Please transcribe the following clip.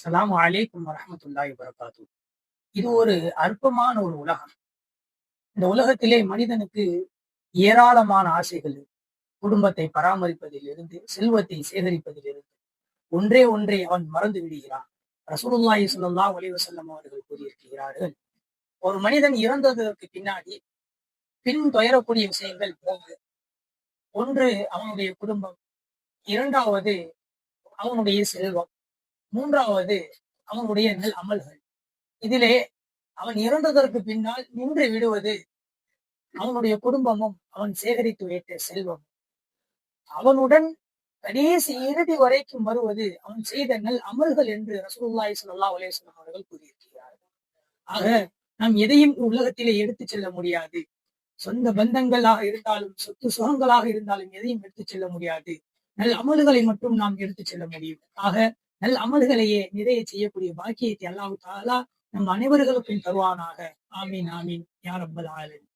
அஸ்ஸலாமு அலைக்கும் வரஹ்மத்துல்லாஹி வபரகாத்துஹு. இது ஒரு அற்பமான ஒரு உலகம். இந்த உலகத்திலே மனிதனுக்கு ஏராளமான ஆசைகள் இருக்கு. குடும்பத்தை பராமரிப்பதில் இருந்து, செல்வத்தை சேகரிப்பதிலிருந்து, ஒன்றே அவன் மறந்து விடுகிறான். ரசூலுல்லாஹி ஸல்லல்லாஹு அலைஹி வஸல்லம் அவர்கள் கூறியிருக்கிறார்கள், ஒரு மனிதன் இறந்ததற்கு பின்னாடி பின் துயரக்கூடிய விஷயங்கள் 3. ஒன்று அவனுடைய குடும்பம், 2வது அவனுடைய செல்வம், 3வது அவனுடைய நல் அமல்கள். இதிலே அவன் இறந்ததற்கு பின்னால் நின்று விடுவது அவனுடைய குடும்பமும், அவன் சேகரித்து வைத்த செல்வம். அவனுடன் கடைசி இறுதி வரைக்கும் வருவது அவன் செய்த நல் அமல்கள் என்று ரசூலுல்லாஹி ஸல்லல்லாஹு அலைஹி வஸல்லம் அவர்கள் கூறியிருக்கிறார்கள். ஆக நாம் எதையும் உலகத்திலே எடுத்துச் செல்ல முடியாது. சொந்த பந்தங்களாக இருந்தாலும், சொத்து சுகங்களாக இருந்தாலும் எதையும் எடுத்துச் செல்ல முடியாது. நல் அமல்களை மட்டும் நாம் எடுத்துச் செல்ல முடியும். ஆக நல் அமல்களையே நிறைய செய்யக்கூடிய பாக்கியத்தை அல்லாஹ் தஆலா நம் அனைவர்களுக்கும் தருவானாக. ஆமீன் ஆமீன் யா ரப்பல் ஆலமீன்.